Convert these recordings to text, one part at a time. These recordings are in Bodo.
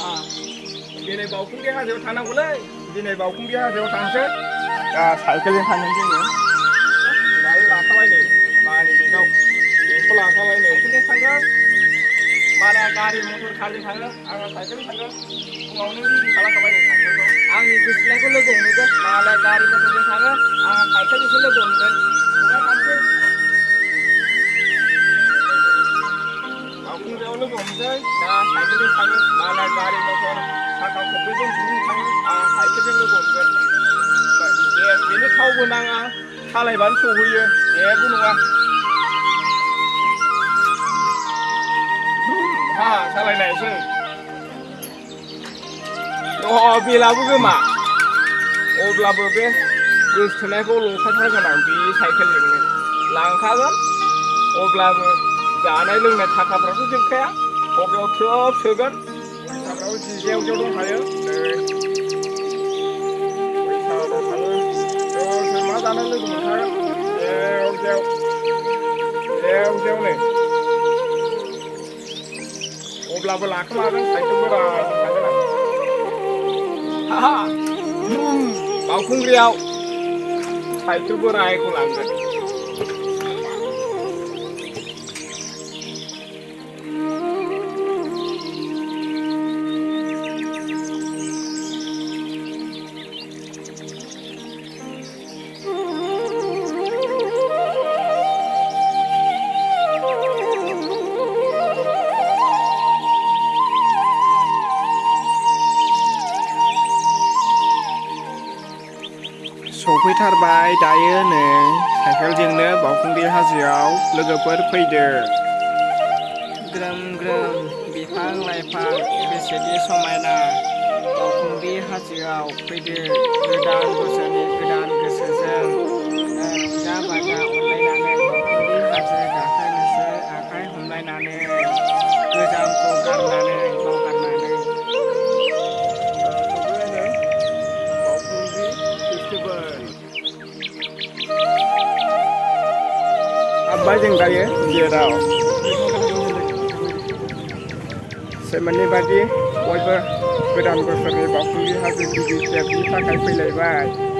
दिनै बावखुंग्रि हाजोआव थांनांगौलै दिनै बावखुंग्रि हाजोआव थांसै साइकेलजों थांगोन जोङो दायो लाखाबाय नै मानि बेगाव बेखौ लाखाबाय नै साइकेलजों थांगोन माने गारि मटर कारजों थाङो आङो साइकेलजों थांगोन फुङावनो रेडि खालामखाबाय नै साइकेलखौ आंनि गोसोनायखौ लोगो हमहैगोन माने गारि मटरजों थाङो आङो साइकेलजोंसो लोगो हमगोन हगारखानोसै बावखुंग्रियाव लोगो हमसै दा साइकेलजों थांगोन माने गारि मटर साखा खब्रैजों दुरुं थाङो आं साइकेलजों लोगो हमगोन बेनो थावबो नाङा सालायबानो सौहैयो जेबो नङा सालायनायसै बेलाबो गोमा अब्लाबो बे गोसथोनायखौ लंफायथारगोन आं बे साइकेलजोंनो लांखागोन अब्लाबो जानाय लोंनाय थाखाफ्राथ' जोबखाया पकेटआव थ्रोब सोगोन फैसाफ्राबो जि जेव जेव दंखायो फैसाबो थाङो सोर मा जानो लोगो मोनखागोन जेव जेवनो अब्लाबो लाखोमागोन साइकेल बोरायजों थांगोन आं बावखुंग्रियाव साइकेल बोरायखौ लांगोन सफैथारबाय दायो नै साइकेलजोंनो बावखुंग्रि हाजोआव लोगोफोर फैदो ग्रोम ग्रोम बिफां लाइफां बेसेदि समायना बावखुंग्रि हाजोआव फैदो गोदान बोसोरनि गोदान गोसोजों रंजा बाजा अनलायनानै बावखुंग्रि हाजो गाखोनोसै आखाइ हमलायनानै गोजामखौ गारनानै बावगारनानै हाब्बाय जों दायो गेटआव सेमोननि बादि बयबो गोदान बोसोरनि बावखुंग्रि हाजो गिबि खेबनि थाखाय फैलायबाय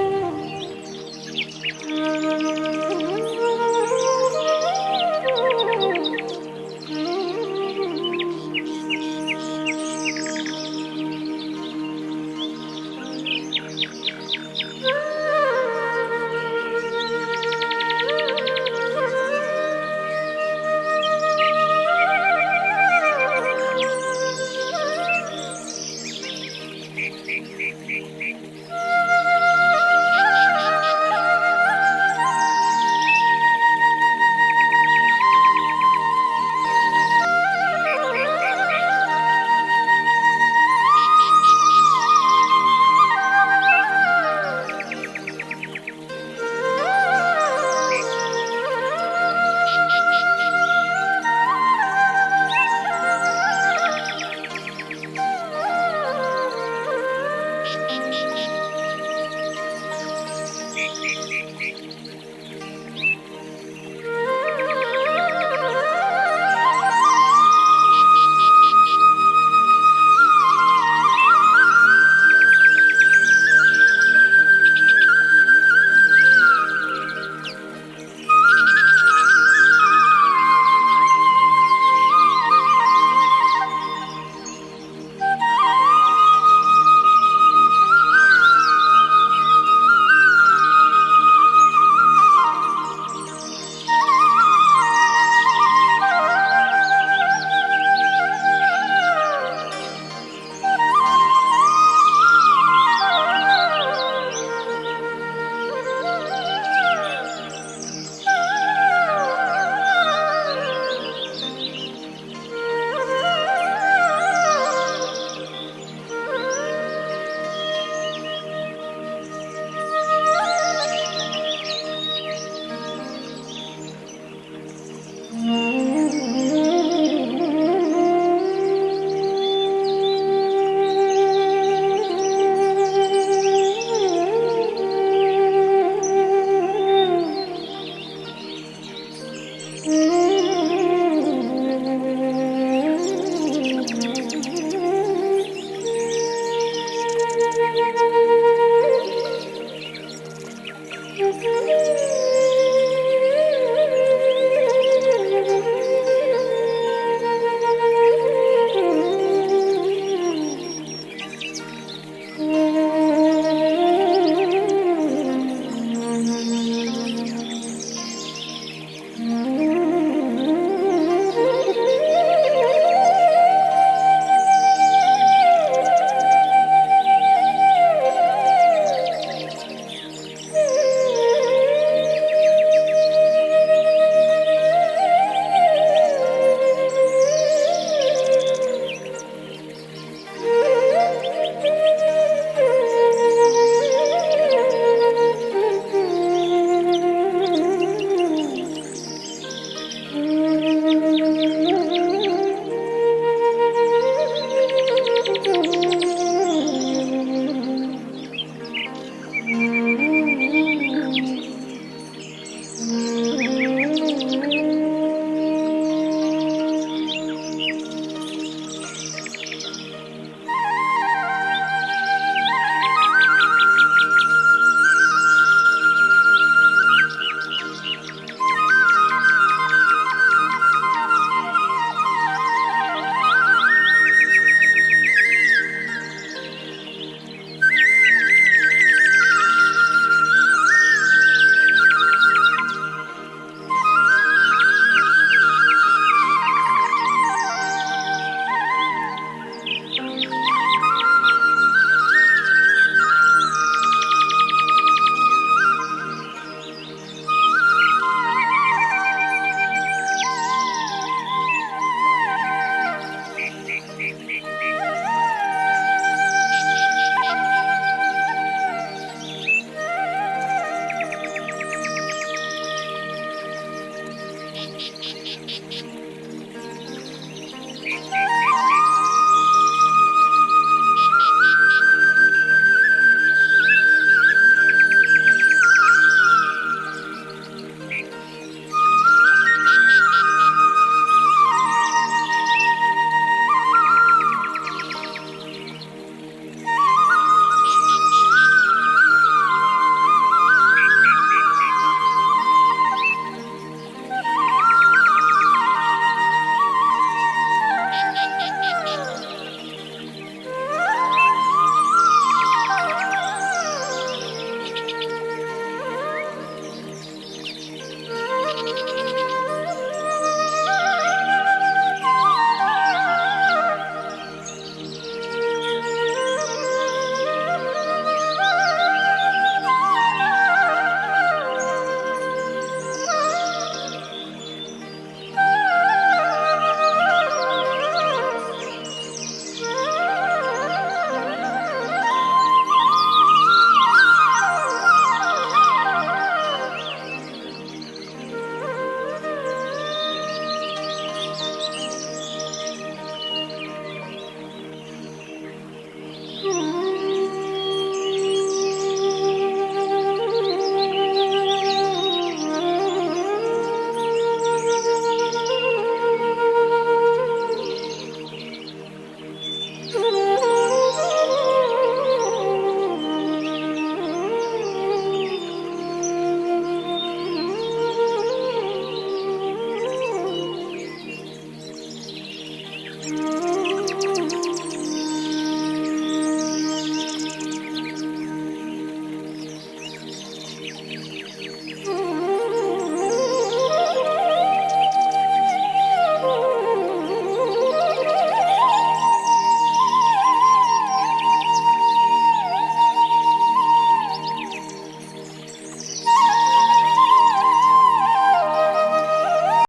औ